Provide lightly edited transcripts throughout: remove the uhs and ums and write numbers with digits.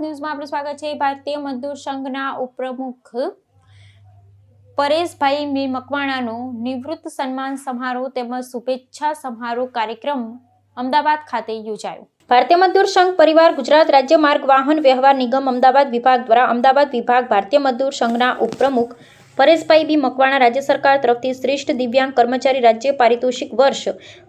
ન્યૂઝમાં આપનું સ્વાગત છે। ભારતીય મજદૂર સંઘના ઉપપ્રમુખ પરેશભાઈ મકવાણાનો નિવૃત્ત સન્માન સમારોહ તેમજ શુભેચ્છા સમારોહ કાર્યક્રમ અમદાવાદ ખાતે યોજાયો। ભારતીય મજદૂર સંઘ પરિવાર ગુજરાત રાજ્ય માર્ગ વાહન વ્યવહાર નિગમ અમદાવાદ વિભાગ દ્વારા અમદાવાદ વિભાગ ભારતીય મજદૂર સંઘના ઉપપ્રમુખ પરેશભાઈ મકવાણા રાજ્ય સરકાર તરફથી શ્રેષ્ઠ દિવ્યાંગ કર્મચારી રાજ્ય પારિતોષિક વર્ષ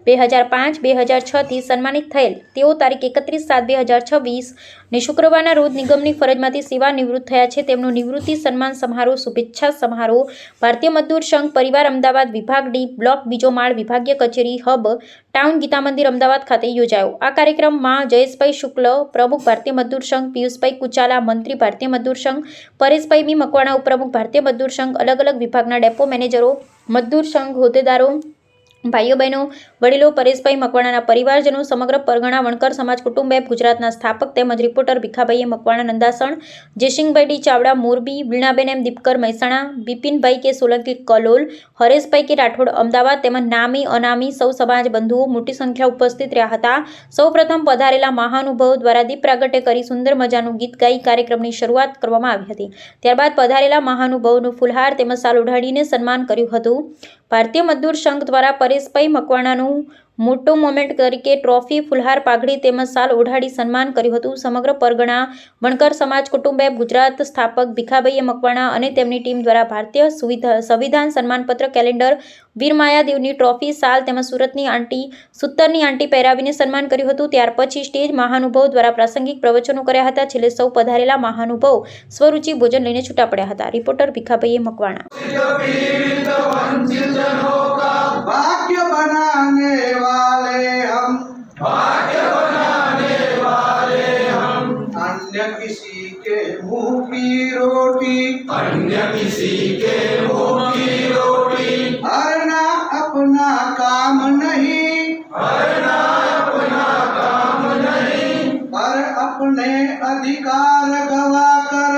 2005-2006 થી સન્માનિત થયેલ તેઓ તારીખ 31/7/2026 ને શુક્રવારના રોજ નિગમની ફરજમાંથી સેવા નિવૃત્ત થયા છે। તેમનો નિવૃત્તિ સન્માન સમારોહ શુભેચ્છા સમારોહ ભારતીય મજદૂર સંઘ પરિવાર અમદાવાદ વિભાગ ડી બ્લોક બીજો માળ વિભાગીય કચેરી હબ ટાઉન ગીતા મંદિર અમદાવાદ ખાતે યોજાયો। આ કાર્યક્રમમાં જયેશભાઈ શુક્લ પ્રમુખ ભારતીય મજદૂર સંઘ, પિયુષભાઈ કુચાલા મંત્રી ભારતીય મજદૂર સંઘ, પરેશભાઈ મકવાણા ઉપપ્રમુખ ભારતીય મજદૂર સંઘ, અલગ અલગ વિભાગના ડેપો મેનેજરો, મજદૂર સંઘ હોદ્દેદારો, ભાઈઓ બહેનો, વડીલો, પરેશભાઈ મકવાણાના પરિવારજનો, સમગ્ર પરગણા વણકર સમાજ કુટુંબ એપ ગુજરાતના સ્થાપક તેમજ રિપોર્ટર ભીખાભાઈ મકવાણા નંદાસણ, જયસિંહભાઈ ડી ચાવડા મોરબી, વીણાબેન એમ દીપકર મહેસાણા, બિપિનભાઈ કે સોલંકી કલોલ, હરેશભાઈ કે રાઠોડ અમદાવાદ તેમજ નામી અનામી સૌ સમાજ બંધુઓ મોટી સંખ્યા ઉપસ્થિત રહ્યા હતા। સૌપ્રથમ પધારેલા મહાનુભાવો દ્વારા દીપ પ્રાગટ્ય કરી સુંદર મજાનું ગીત ગાઈ કાર્યક્રમની શરૂઆત કરવામાં આવી હતી। ત્યારબાદ પધારેલા મહાનુભાવોનું ફુલહાર તેમજ શાલ ઓઢાડીને સન્માન કર્યું હતું। ભારતીય મજદૂર સંઘ દ્વારા પરેશભાઈ મકવાણાનું મોટો મોમેન્ટ તરીકે ટ્રોફી, ફુલહાર, પાઘડી તેમજ શાલ ઓઢાડી સન્માન કર્યું હતું। સમગ્ર પરગણા વણકર સમાજ કુટુંબ એપ ગુજરાત સ્થાપક ભીખાભાઈ મકવાણા અને તેમની ટીમ દ્વારા ભારતીય સંવિધાન સન્માનપત્ર, કેલેન્ડર, વીર માયાદેવની ટ્રોફી, શાલ તેમજ સૂતરની આંટી પહેરાવીને સન્માન કર્યું હતું। ત્યાર પછી સ્ટેજ મહાનુભાવો દ્વારા પ્રાસંગિક પ્રવચનો કર્યા હતા। છેલ્લે સૌ પધારેલા મહાનુભાવો સ્વરૂચિ ભોજન લઈને છૂટા પડ્યા હતા। રિપોર્ટર ભીખાભાઈ મકવાણા। भाग्य बनाने वाले हम अन्य किसी के मुंह की रोटी हरना अपना काम नहीं पर अपने अधिकार गवा कर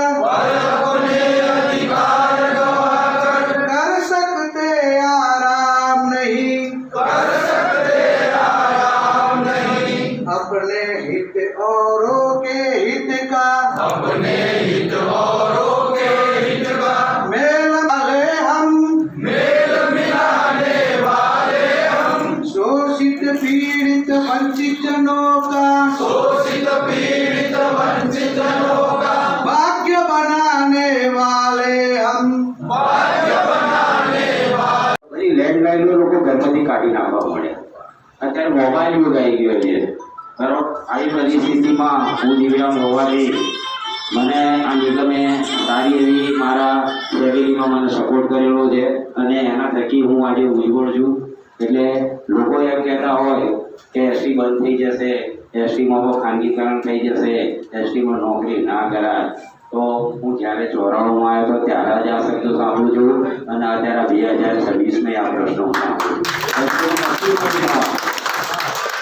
कर सकते आराम नहीं अपने हित औरों के हित का मेल मिलाने वाले हम शोषित पीड़ित वंचित जनों का भाग्य बनाने वाले हम લેન્ડલાઈન લોકો ઘરમાંથી કાઢી નાખવા મળ્યા। અત્યારે મોબાઈલ યુગ આવી ગયો છે બરાબર। આવી પરિસ્થિતિમાં હું દિવ્યાંગ હોવાથી મને આ નિગમે સારી એવી મારા ફેમિલીમાં મને સપોર્ટ કરેલો છે અને એના થકી હું આજે ઉજ્જવળ છું। એટલે લોકો એમ કહેતા હોય કે એસટી બંધ થઈ જશે, એસટીમાં ખાનગીકરણ થઈ જશે, એસટીમાં નોકરી ના કરાય, તો હું જ્યારે 94માં આવ્યો તો ત્યારે જ આ શબ્દો સાંભળું છું અને અત્યારે 2026માં આ પ્રશ્નો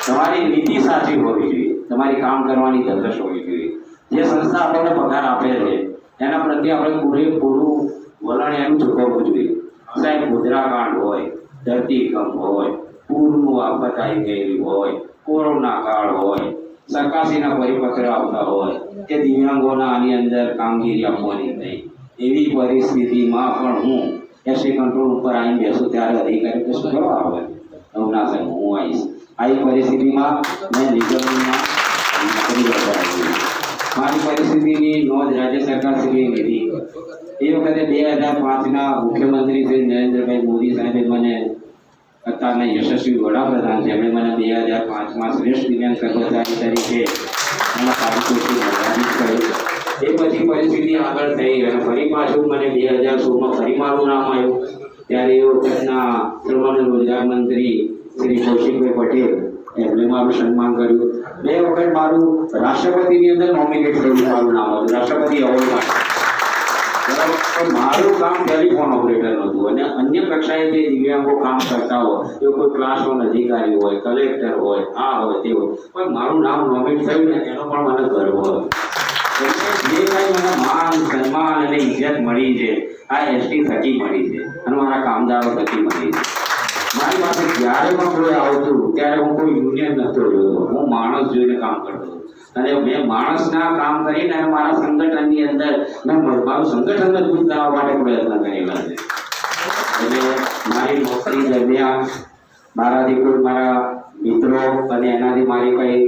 તમારી નીતિ સાચી હોવી જોઈએ, તમારી કામ કરવાની ધગશ હોવી જોઈએ। જે સંસ્થા આપણને પગાર આપે છે એના પ્રત્યે આપણે પૂરેપૂરું વલણ એનું ચૂકવવું જોઈએ। સાહેબ ગોધરાકાંડ હોય, ધરતીકંપ હોય, પૂરનું આફત આવી ગયેલી હોય, કોરોના કાળ હોય, સરકારશ્રીના પરિપત્ર આવતા હોય કે દિવ્યાંગોના આની અંદર કામગીરી આપવાની નહીં, એવી પરિસ્થિતિમાં પણ હું એસટી કંટ્રોલ ઉપર આવીને બેસું ત્યારે અધિકારી તો શું કરવા આવે? ના સાહેબ હું આવીશ। આવી પરિસ્થિતિમાં મેં નિગમમાં મારી પરિસ્થિતિની નોંધ રાજ્ય સરકારશ્રીએ લીધી। એ વખતે 2005ના મુખ્યમંત્રી શ્રી નરેન્દ્રભાઈ મોદી સાહેબે મને, અત્યારના યશસ્વી વડાપ્રધાન છે, એમણે મને 2005માં શ્રેષ્ઠ દિવ્યાંગ કર્મચારી તરીકે એના પારિતોષિક પ્રદાન કર્યું। એ પછી પરિસ્થિતિ આગળ થઈ અને ફરી પાછું મને 2016માં ફરી મારું નામ આવ્યું। ત્યારે એ વખતના શ્રમ અને રોજગાર મંત્રી શ્રી કૌશિકભાઈ પટેલ એમણે મારું સન્માન કર્યું। 2 વખત મારું રાષ્ટ્રપતિની અંદર નોમિનેટ થયું, મારું નામ હતું રાષ્ટ્રપતિ એવોર્ડ માટે બરાબર। પણ મારું કામ ટેલિફોન ઓપરેટર નહોતું અને અન્ય કક્ષાએ જે દિવ્યાંગો કામ કરતા હોય એ કોઈ ક્લાસ 1 અધિકારી હોય, કલેક્ટર હોય, આ હોય તે હોય, પણ મારું નામ નોમિનેટ થયું ને એનો પણ મને ગર્વ હતો। જે કાંઈ મને માન, સન્માન અને ઇજ્જત મળી છે આ એસટી થકી મળી છે અને મારા કામદારો થકી મળી છે। મારી પાસે જ્યારે પણ કોઈ આવતું ત્યારે હું કોઈ યુનિયન નહોતો જોતો, હું માણસ જોઈને કામ કરતો હતો। અને મેં માણસના કામ કરીને અને મારા સંગઠનની અંદર મેં મારું સંગઠન મજબૂત કરવા માટે પ્રયત્ન કરેલા છે. એટલે મારી નોકરી દરમિયાન મારાથી કોઈ મારા મિત્રો અને એનાથી મારી કંઈ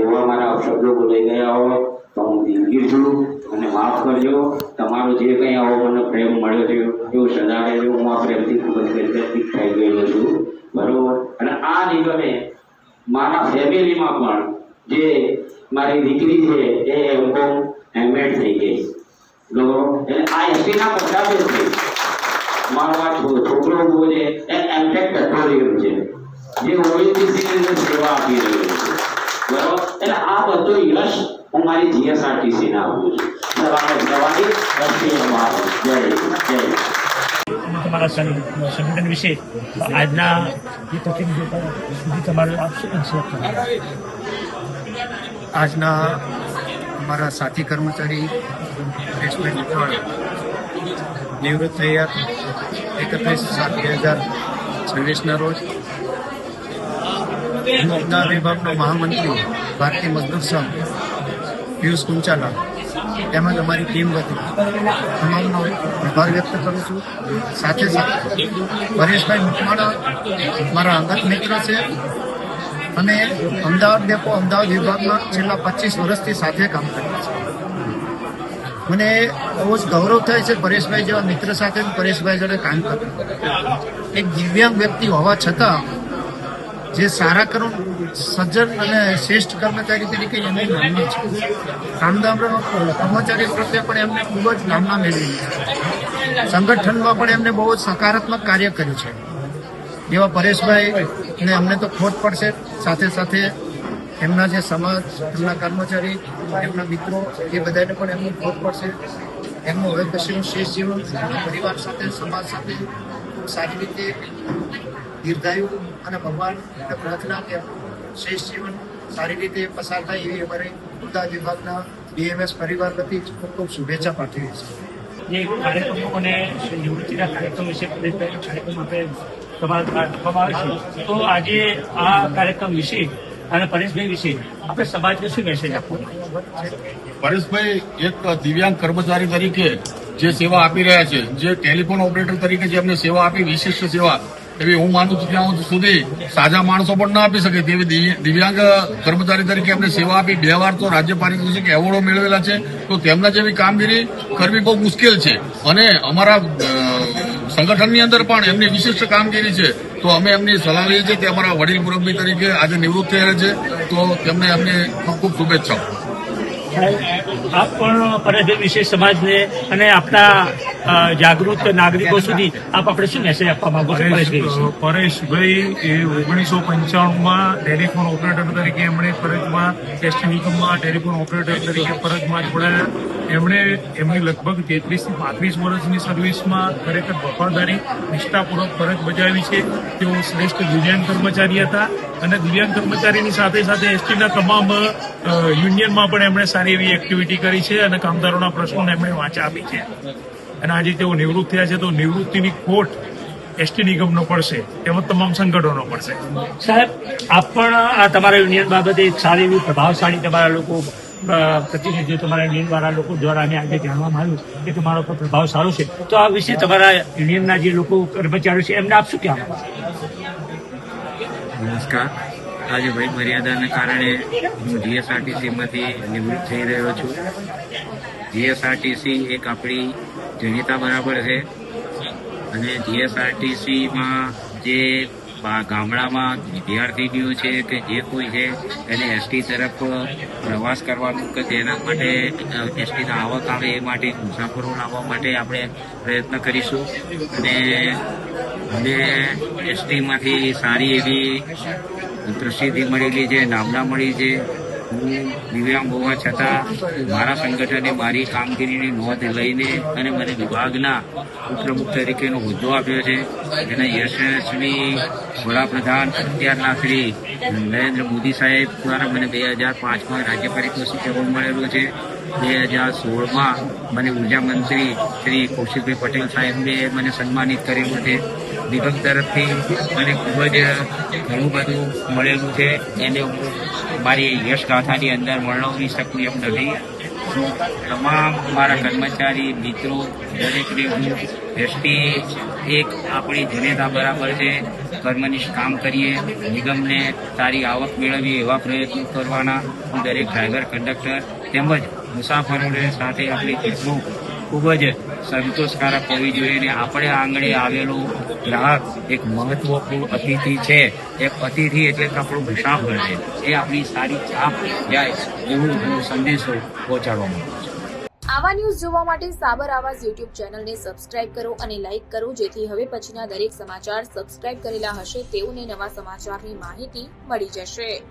એવા મારા અપશબ્દો બોલાઈ ગયા હોય તો હું દિલગીર છું અને માફ કરજો. તમારો જે કંઈ આવો મને પ્રેમ મળ્યો છે એવું સદા રહેજો. હું આ પ્રેમથી ખૂબ જ વ્યક્તિત્વ થઈ ગયેલો છું, બરોબર. અને આ નિગમે મારા ફેમિલીમાં પણ જે મારી દીકરી છે એ એમએડ થઈ ગઈ, બરોબર. એટલે આ એસટીના પચાસે છે. મારો આ છોકરો ઉભો છે એ એમટેક થતો રહ્યો છે, જે ઓએનજીસી ની સેવા આપી રહ્યો છે, બરોબર. એટલે આ બધો યશ હું મારી જીએસઆરટીસી ને આપું છું. સવારે જય જય. તમારા સંગઠન વિશે આજના જે પ્રતિનિધિઓ સુધી તમારે આપશો. આજના અમારા સાથી કર્મચારી પરેશભાઈ મકવાણા નિવૃત્ત થયા 31/7/2026 રોજ અમદાવાદ વિભાગનો મહામંત્રી ભારતીય મજદૂર સંઘ પિયુષ કુંચાલા તેમજ અમારી ટીમ વતી તમામનો આભાર વ્યક્ત કરું છું. સાથે સાથે પરેશભાઈ મકવાણા મારા અંગત મિત્ર છે અને અમદાવાદ ડેપો અમદાવાદ વિભાગમાં છેલ્લા 25 વર્ષથી સાથે કામ કરે છે. મને બહુ જ ગૌરવ થાય છે પરેશભાઈ જેવા મિત્ર સાથે પરેશભાઈ જોડે કામ કરવું. એક દિવ્યાંગ વ્યક્તિ હોવા છતાં જે સારા સજ્જન અને શ્રેષ્ઠ કર્મચારી તરીકે એમની નામના છે. કર્મચારી પ્રત્યે પણ એમને ખૂબ જ નામના મેળવી છે. સંગઠનમાં પણ એમને બહુ જ સકારાત્મક કાર્ય કર્યું છે. એવા પરેશભાઈને અમને તો ખોટ પડશે, સાથે સાથે એમના જે સમાજ, એમના કર્મચારી, એમના મિત્રો એ બધાને પણ એમની ખોટ પડશે. એમનું હવે પછીનું શ્રેષ્ઠ જીવન પરિવાર સાથે, સમાજ સાથે સારી રીતે દીર્ઘાયુ અને ભગવાન પ્રાર્થના કે શ્રેષ્ઠ જીવન સારી રીતે પસાર થાય એવી અમારી અમદાવાદ વિભાગના બીએમએસ પરિવાર વતી ખૂબ ખૂબ શુભેચ્છા પાઠવીએ છીએ. જે કાર્યક્રમો અને નિવૃત્તિના કાર્યક્રમ વિશે પરેશભાઈનો કાર્યક્રમ આપણે તમારા આપવામાં આવે છે, તો આજે આ કાર્યક્રમ વિશે અને પરેશભાઈ વિશે આપણે સમાજને શું મેસેજ આપવો? પરેશભાઈ એક દિવ્યાંગ કર્મચારી તરીકે જે સેવા આપી રહ્યા છે, જે ટેલિફોન ઓપરેટર તરીકે જે એમને સેવા આપી, વિશિષ્ટ સેવા, એવી હું માનું છું ત્યાં સુધી સાજા માણસો પણ ના આપી શકે તેવી દિવ્યાંગ કર્મચારી તરીકે એમને સેવા આપી. 2 વાર તો રાજ્ય પારિતોષિક એવોર્ડો મેળવેલા છે. તો તેમના જેવી કામગીરી કરવી બહુ મુશ્કેલ છે અને અમારા સંગઠનની અંદર પણ એમની વિશિષ્ટ કામગીરી છે. તો અમે એમની સલાહ લઈએ છીએ કે અમારા વડીલ મુરબ્બી તરીકે આજે નિવૃત્ત થયા છે, તો તેમને એમને ખૂબ ખૂબ શુભેચ્છાઓ. આપ પણ પરેશભાઈ વિશે સમાજને અને આપણા જાગૃત નાગરિકો સુધી આપ આપણે શું મેસેજ આપવા માંગો છો? પરેશભાઈ એ 1995માં ટેલિફોન ઓપરેટર તરીકે એમણે ફરજમાં એસટી નિગમમાં ટેલિફોન ઓપરેટર તરીકે ફરજમાં જોડાયા. એમણે એમની લગભગ 33 થી 35 વર્ષની સર્વિસમાં ખરેખર વફાદારી, નિષ્ઠાપૂર્વક ફરજ બજાવી છે. તેઓ શ્રેષ્ઠ દિવ્યાંગ કર્મચારી હતા અને દિવ્યાંગ કર્મચારીની સાથે સાથે એસટીના તમામ યુનિયનમાં પણ એમણે સારી એવી એક્ટિવિટી કરી છે અને કામદારોના પ્રશ્નોને એમણે વાચા આપી છે. અને આજે તેઓ નિવૃત્ત થયા છે, તો નિવૃત્તિની ખોટ એસટી નિગમનો પડશે, તેમજ તમામ સંગઠનો પડશે. સાહેબ, આપ પણ આ તમારા યુનિયન બાબતે એક સારી એવી પ્રભાવશાળી તમારા લોકો પ્રતિનિધિઓ, તમારા યુનિયન વાળા લોકો દ્વારા અમે આજે જાણવામાં આવ્યું કે તમારો પર પ્રભાવ સારો છે. તો આ વિશે તમારા યુનિયનના જે લોકો કર્મચારીઓ છે એમને આપ શું કહેવા? નમસ્કાર. આજે વય મર્યાદાને કારણે હું જીએસઆરટીસીમાંથી નિવૃત્ત થઈ રહ્યો છું. જીએસઆરટીસી એક આપણી જનતા બરાબર છે અને જીએસઆરટીસીમાં જે ગામડામાં વિદ્યાર્થીનીઓ છે કે જે કોઈ છે એને એસટી તરફ પ્રવાસ કરવાનું કે તેના માટે એસટીના આવક આવે એ માટે મુસાફરો લાવવા માટે આપણે પ્રયત્ન કરીશું. અને એસટીમાંથી સારી એવી પ્રસિદ્ધિ મળેલી છે, નામના મળી છે. હું દિવ્યાંગ હોવા છતાં મારા સંગઠને મારી કામગીરીની નોંધ લઈને અને મને વિભાગના ઉપપ્રમુખ તરીકેનો હોદ્દો આપ્યો છે. એના યશસ્વી વડાપ્રધાન અત્યારના શ્રી નરેન્દ્ર મોદી સાહેબ દ્વારા મને 2005માં રાજ્ય પારિતોષિક એવોર્ડ મળેલો છે. 2016માં મને ઉર્જા મંત્રી શ્રી કૌશિકભાઈ પટેલ સાહેબે મને સન્માનિત કરેલું છે. નિગમ તરફથી મને ખૂબ જ ઘણું બધું મળેલું છે. એને હું મારી યશગાથાની અંદર વર્ણવી શકું એમ નથી. હું તમામ મારા કર્મચારી મિત્રો દરેકને હું દ્રષ્ટિ એક આપણી જનેતા બરાબર છે. કર્મનિષ્ઠ કામ કરીએ, નિગમને સારી આવક મેળવીએ એવા પ્રયત્નો કરવાના. હું દરેક ડ્રાઈવર, કંડક્ટર તેમજ મુસાફરોને સાથે આપણી ટ્રીપનું ખૂબ જ સંતોષકારક હોવી જોઈએ. અને આપણે આંગણે આવેલો ગ્રાહક એક મહત્વપૂર્ણ અતિથિ છે. એક અતિથિ એટલે કે આપણો મુસાફર છે. એ આપણી સારી છાપ જાય એવું હું સંદેશો પહોંચાડવા માંગુ છું. આવા ન્યૂઝ જોવા માટે સાબર આવાઝ યુટ્યુબ ચેનલને સબસ્ક્રાઇબ કરો અને લાઇક કરો, જેથી હવે પછીના દરેક સમાચાર સબસ્ક્રાઇબ કરેલા હશે તેઓને નવા સમાચારની માહિતી મળી જશે.